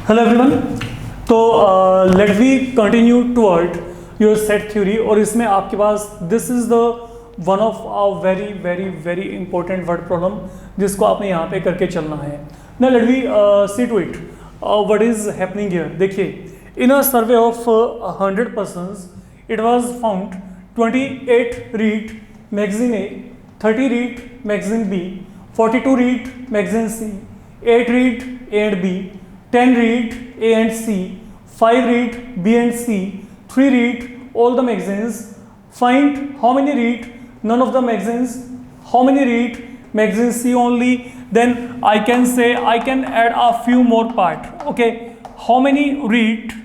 Hello everyone. तो let we continue toward your set theory और इसमें आपके पास this is the one of a very very very important word problem जिसको आपने यहाँ पे करके चलना है ना। Let we see to it what is happening here. देखिए, in a survey of 100 persons it was found 28 read magazine A, 30 read magazine B, 42 read magazine C, 8 read A and B, 10 read A and C, 5 read B and C, 3 read all the magazines. Find how many read none of the magazines, how many read magazine C only. Then I can say I can add a few more part. Okay, how many read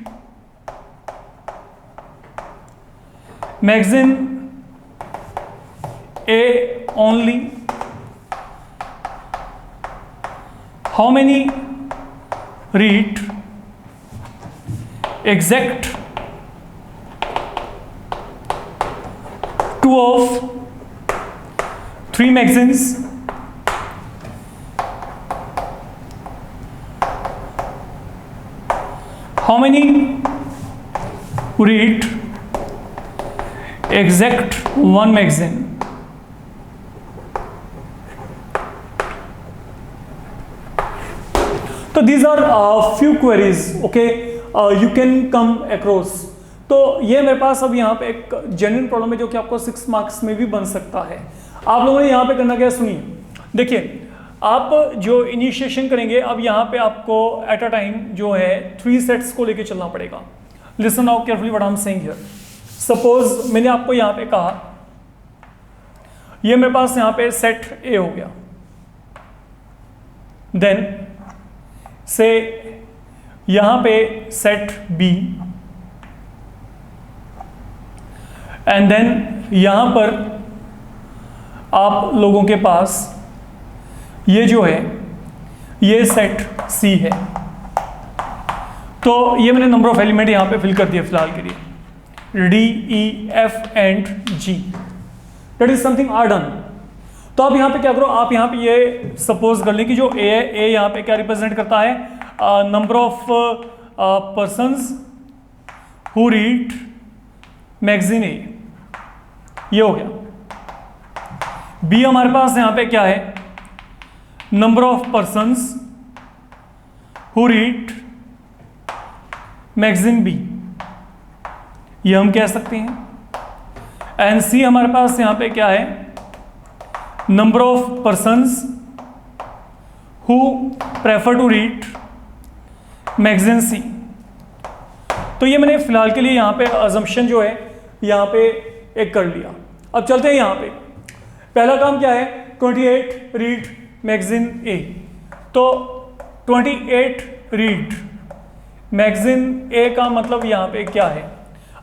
magazine A only, how many read exact two of 3 magazines, how many read exact 1 magazine. So these are few queries, okay, you can come across. तो ये मेरे पास अब यहाँ पे एक genuine problem है जो कि आपको 6 मार्क्स में भी बन सकता है। आप लोगों ने यहाँ पे करना क्या, सुनिए। देखिए, आप जो इनिशिएशन करेंगे, अब यहाँ पे आपको एट अ टाइम जो है 3 सेट्स को लेके चलना पड़ेगा। Listen now carefully what I am saying here. Suppose मैंने आपको यहाँ पे कहा ये मेरे पास यहाँ पे सेट ए हो गया, देन से यहाँ पे सेट बी, एंड देन यहाँ पर आप लोगों के पास ये जो है ये सेट सी है। तो ये मैंने नंबर ऑफ एलिमेंट यहाँ पे फिल कर दिया फिलहाल के लिए, D, E, F and G. That is something are done. तो आप यहाँ पे क्या करो, आप यहाँ पे ये सपोज कर लें कि जो A है, A यहाँ पे क्या रिप्रेजेंट करता है, number of persons who read magazine A, ये हो गया। B हमारे पास यहाँ पे क्या है, number of persons who read magazine B, ये हम कह सकते हैं। एंड सी हमारे पास यहाँ पे क्या है, number of persons who prefer to read magazine C. तो ये मैंने फिलहाल के लिए यहाँ पे अजम्पशन जो है यहाँ पे एक कर लिया। अब चलते हैं यहाँ पे। पहला काम क्या है, 28 रीड मैगजीन ए। तो 28 रीड मैगजीन ए का मतलब यहाँ पे क्या है।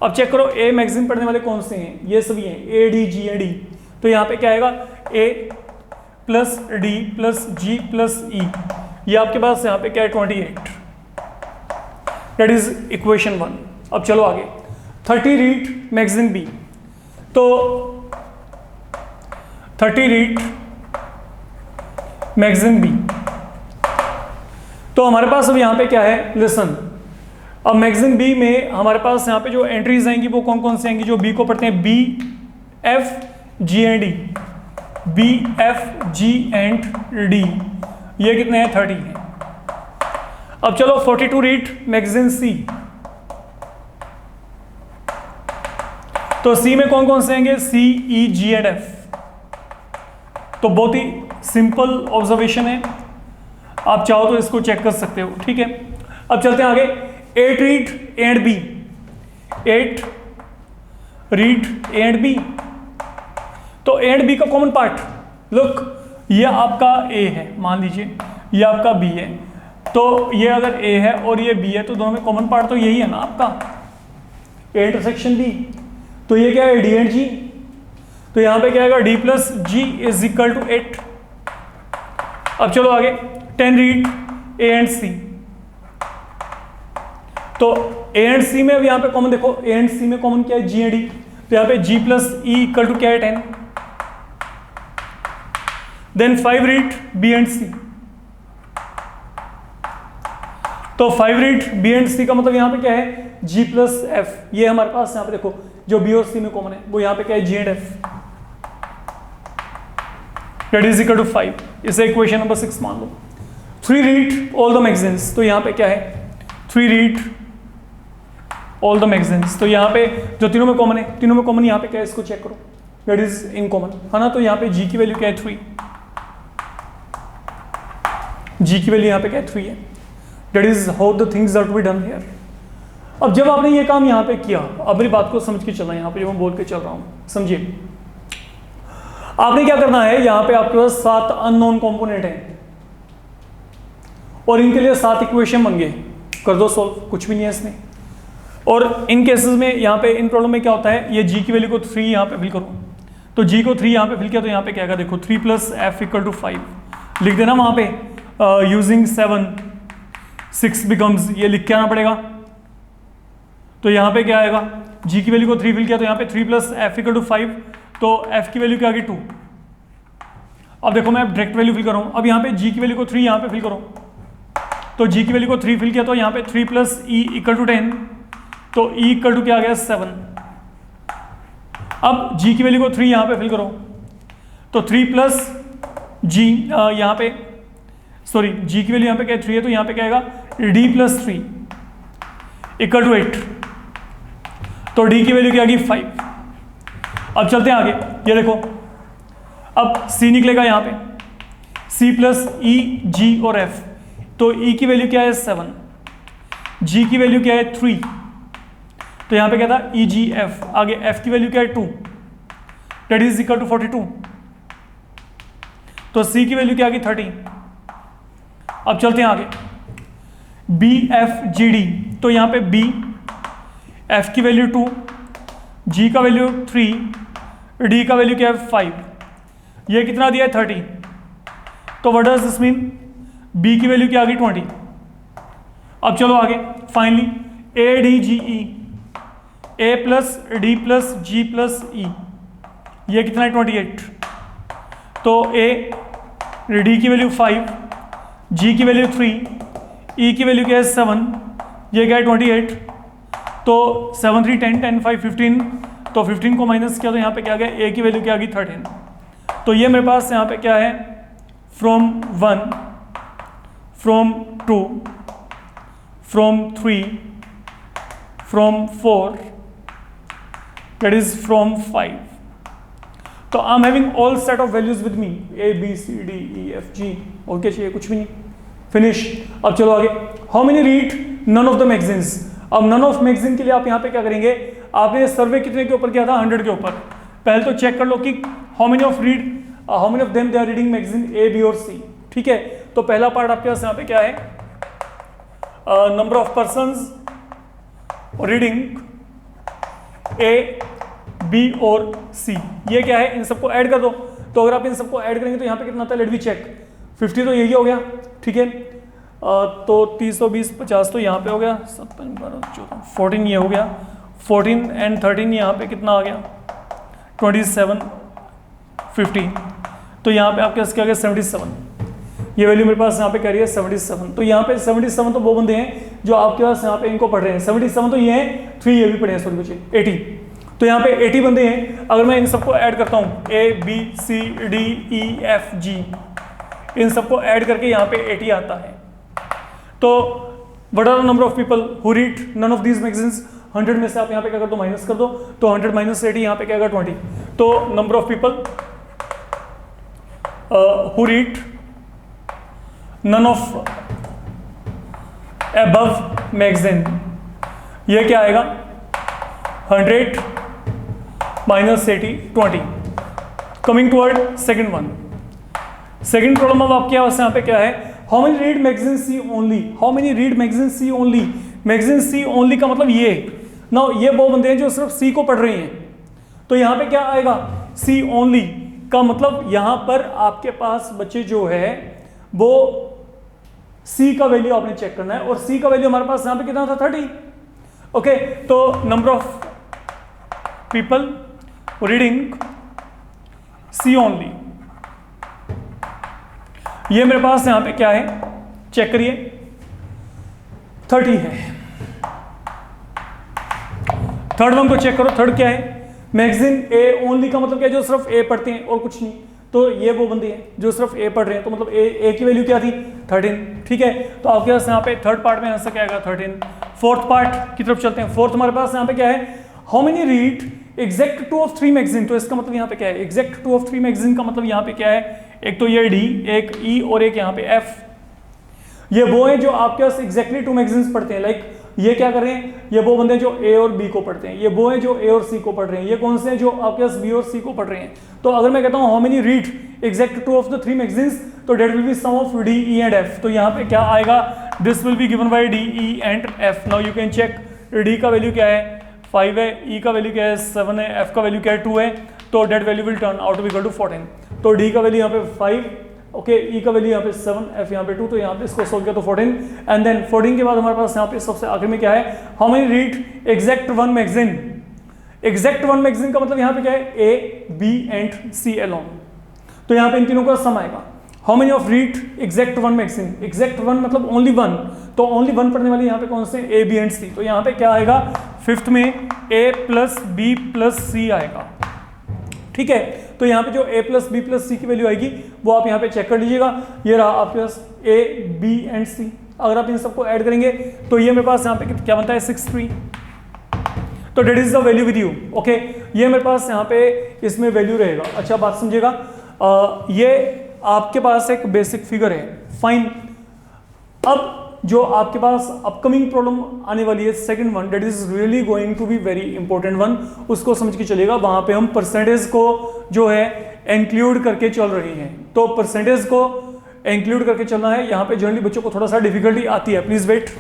अब चेक करो, ए मैगजीन पढ़ने वाले कौन से हैं, ये सभी हैं, ए डी जी एंड ई। तो यहाँ पे क्या आएगा, ए plus D plus G plus E, ये आपके पास यहाँ पे क्या है 28। That is equation 1। अब चलो आगे, 30 रीड मैगजीन बी। तो 30 रीड मैगजीन बी, तो हमारे पास अब यहाँ पे क्या है, लिसन। अब मैगजीन बी में हमारे पास यहाँ पे जो एंट्रीज आएंगी वो कौन कौन सी आएंगी, जो बी को पढ़ते हैं, B F G and D, B F G and D, ये कितने हैं, 30 हैं। अब चलो 42 रीड मैगजीन सी। तो सी में कौन कौन से आएंगे, सी ई जी एंड एफ। तो बहुत ही सिंपल ऑब्जर्वेशन है, आप चाहो तो इसको चेक कर सकते हो, ठीक है। अब चलते हैं आगे, 8 read A and B, 8 read A and B. तो ए एंड बी का कॉमन पार्ट, लुक, ये आपका ए है, मान लीजिए ये आपका बी है। तो ये अगर ए है और ये बी है तो दोनों में कॉमन पार्ट तो यही है ना आपका, ए इंटरसेक्शन बी। तो ये क्या है, डी एंड जी। तो यहां पे क्या आएगा, D plus G is equal to 8। अब चलो आगे, 10 रीड ए एंड सी। तो ए एंड सी में अब यहाँ पे कॉमन देखो, ए एंड सी में कॉमन क्या है, जी एंड डी। तो यहाँ पे जी प्लस ई इक्वल टू क्या है, 10। देन 5 रीड बी एंड सी। तो 5 रीड बी एंड सी का मतलब यहाँ पे क्या है जी प्लस एफ, ये हमारे पास यहाँ पे देखो जो बी और सी में कॉमन है वो यहाँ पे क्या है G and F, that is equal to 5। इसे इक्वेशन नंबर 6 मान लो। 3 रीड ऑल द मैगजीन्स, तो यहाँ पे क्या है 3 रीड ऑल द मैगजीन्स, तो यहाँ पे जो तीनों में कॉमन है, तीनों में कॉमन यहाँ पे क्या है इसको चेक करो, दैट इज इन कॉमन है ना। तो यहाँ पे जी की वैल्यू क्या है 3, जी की वैल्यू यहाँ पे क्या है 3 है, that is how the things are to be done here. अब जब आपने ये काम यहाँ पे किया, अब मेरी बात को समझ के चलना, यहाँ पे जो मैं बोल के चल रहा हूँ समझिए। आपने क्या करना है, यहाँ पे आपके पास 7 अननोन कंपोनेंट हैं और इनके लिए 7 इक्वेशन मांगे, कर दो सॉल्व, कुछ भी नहीं है इसमें। और इन केसेस में यहाँ पे इन प्रॉब्लम में क्या होता है, ये जी की वैल्यू को 3 यहाँ पे फिल करो, तो जी को 3 यहाँ पे फिल किया तो यहाँ पे क्या आएगा देखो 3 प्लस एफ इक्वल टू 5 लिख देना वहाँ पे, यूजिंग 7 6 बिकम्स, ये लिख के आना पड़ेगा। तो यहाँ पे क्या आएगा, जी की वैल्यू को 3 फिल किया तो यहाँ पे 3 प्लस एफ इक्वल टू 5, तो एफ की वैल्यू क्या आ गई 2। अब देखो मैं डायरेक्ट वैल्यू फिल कर रहा हूँ, अब यहाँ पे जी की वैल्यू को 3 यहाँ पे फिल करो, तो जी की वैल्यू को 3 फिल किया तो यहाँ पे 3 प्लस ई इक्वल टू 10, तो ई इक्वल टू क्या आ गया 7। अब जी की वैल्यू को 3 यहाँ पे फिल करो, तो 3 प्लस जी यहाँ पे सॉरी जी की वैल्यू यहाँ पे क्या 3 है, तो यहाँ पे क्या आएगा डी प्लस 3 इक्वल टू 8, तो डी की वैल्यू क्या आ गई 5। अब चलते हैं आगे, ये देखो अब सी निकलेगा यहाँ पे, सी प्लस ई जी और एफ, तो ई की वैल्यू क्या है 7, जी की वैल्यू क्या है 3, तो यहाँ पे क्या था ई जी एफ, आगे एफ की वैल्यू क्या है 2, दैट इज इक्वल टू 42, तो सी की वैल्यू क्या आ गई 30। अब चलते हैं आगे, बी एफ जी डी, तो यहाँ पे बी एफ की वैल्यू 2, जी का वैल्यू 3, डी का वैल्यू क्या है 5, ये कितना दिया है 30, तो what does this mean, B की वैल्यू क्या आ गई 20। अब चलो आगे, finally A D G E, A plus D plus G plus E, ये कितना है 28, तो ए डी की वैल्यू 5, जी की वैल्यू 3, ई की वैल्यू क्या है 7, ये क्या है 28, तो 7 3 10 10 5 15, तो 15 को माइनस किया तो यहाँ पे क्या आ गया, ए की वैल्यू क्या आ गई 13, तो ये मेरे पास यहाँ पे क्या है from 1, from 2, from 3, from 4, that is from 5, तो I am having all set of values with me, A B C D E F G, और क्या चाहिए, कुछ भी नहीं, फिनिश। अब चलो आगे, how many read none of the magazines. अब नन ऑफ मैगजीन के लिए आप यहाँ पे क्या करेंगे, आपने सर्वे कितने के ऊपर किया था 100 के ऊपर, पहले तो चेक कर लो कि how many of them they are reading magazine A B और सी, ठीक है। तो पहला पार्ट आपके पास यहाँ पे क्या है, number of persons reading A B और सी, ये क्या है, इन सबको ऐड कर दो, तो अगर आप इन सबको ऐड करेंगे तो यहाँ पे कितना आता है, लेट वी चेक, 50 तो यही हो गया, ठीक है, तो 30 20 50 तो यहाँ पे हो गया, 57 12 14 14 ये हो गया, 14 एंड 13 यहाँ पे कितना आ गया 27 50, तो यहाँ पे आपके पास क्या गया 77, ये वैल्यू मेरे पास यहाँ पे कह रही है 77, तो यहाँ पे 77 तो वो बंदे हैं जो आपके पास यहाँ पे इनको पढ़ रहे हैं, 77 तो ये हैं, 3 ये भी पढ़े हैं, सॉरी बच्चे 80, तो यहाँ पे 80 बंदे हैं। अगर मैं इन सबको ऐड करता हूँ A B C D E F G, इन सबको ऐड करके यहाँ पे 80 आता है, तो what are the number of people who read none of these magazines, 100 में से आप यहाँ पे क्या कर दो माइनस कर दो, तो 100 माइनस 80 यहाँ पे क्या आएगा 20, तो number of people who read none of above magazine, ये क्या आएगा 100 minus 80 20। Coming toward second one, second problem अब आपके पास यहाँ पे क्या है, how many read magazine C only, how many read magazine C only, magazine C only का मतलब ये ना, ये वो बंदे हैं जो सिर्फ सी को पढ़ रहे हैं, तो यहाँ पे क्या आएगा सी ओनली का मतलब यहाँ पर आपके पास बच्चे जो है वो सी का वैल्यू आपने चेक करना है, और सी का वैल्यू हमारे पास यहाँ पे कितना था 30, ओके, तो number of people reading C only, ये मेरे पास यहाँ पे क्या है चेक करिए, 30 है। थर्ड वन को चेक करो, थर्ड क्या है, मैगजीन ए ओनली का मतलब क्या है, जो सिर्फ ए पढ़ते हैं और कुछ नहीं। तो ये वो बंदे हैं जो सिर्फ ए पढ़ रहे हैं, तो मतलब ए की वैल्यू क्या थी 13, ठीक है। तो आपके पास यहाँ पे थर्ड पार्ट में आंसर क्या आएगा 13। फोर्थ पार्ट की तरफ चलते हैं। फोर्थ हमारे पास यहाँ पे क्या है, how many read exact 2 of 3 magazine. तो इसका मतलब यहाँ पे क्या है, एग्जैक्ट 2 of 3 मैगजीन का मतलब यहाँ पे क्या है, एक तो ये डी, एक ई और एक यहाँ पे एफ। ये वो है जो आपके पास एग्जैक्टली 2 मैगजीन्स पढ़ते हैं। लाइक ये क्या कर रहे हैं, ये वो बंदे जो ए और बी को पढ़ते हैं, ये वो है जो ए और सी को पढ़ रहे हैं। ये कौन से हैं जो आपके पास बी और सी को पढ़ रहे हैं। तो अगर मैं कहता हूं how many read exact 2 of the 3 magazines, तो that will be sum of D E and F. तो यहाँ पे क्या आएगा, this will be given by D E and F. Now you can check, D का वैल्यू क्या है 5 है, ई का वैल्यू क्या है 7 है, एफ का वैल्यू क्या है 2 है। तो that value will turn out to equal to 14। तो डी का वैल्यू यहाँ पे 5, ओके, ई का वैल्यू यहाँ पे 7, एफ यहाँ पे 2, तो यहाँ पे इसको सोल्व किया तो 14। एंड देन 14 के बाद हमारे पास यहाँ पे सबसे आखिर में क्या है, how many read exact 1 magazine. Exact 1 magazine का मतलब यहाँ पे क्या है, A B and C alone. तो यहाँ पे इन तीनों का सम आएगा। How many of read exact 1 magazine, exact 1 मतलब ओनली 1, तो ओनली 1 पढ़ने वाले यहाँ पे कौन से, ए बी एंड सी। तो यहाँ पे क्या आएगा, फिफ्थ में ए प्लस बी प्लस सी आएगा, ठीक है। तो यहाँ पे जो a प्लस बी प्लस सी की वैल्यू आएगी वो आप यहाँ पे चेक कर लीजिएगा। ये रहा आपके पास a b एंड c। अगर आप इन सबको ऐड करेंगे तो ये मेरे पास यहाँ पे क्या बनता है 63। तो that is the value with you, okay. ये मेरे पास यहाँ पे इसमें वैल्यू रहेगा। अच्छा बात समझिएगा, ये आपके पास एक बेसिक फिगर है, फाइन। अब जो आपके पास अपकमिंग प्रॉब्लम आने वाली है second one, that is really going to be very important one, उसको समझ के चलेगा। वहां पे हम परसेंटेज को जो है इंक्लूड करके चल रहे हैं। तो परसेंटेज को इंक्लूड करके चलना है। यहाँ पे जनरली बच्चों को थोड़ा सा डिफिकल्टी आती है, प्लीज वेट।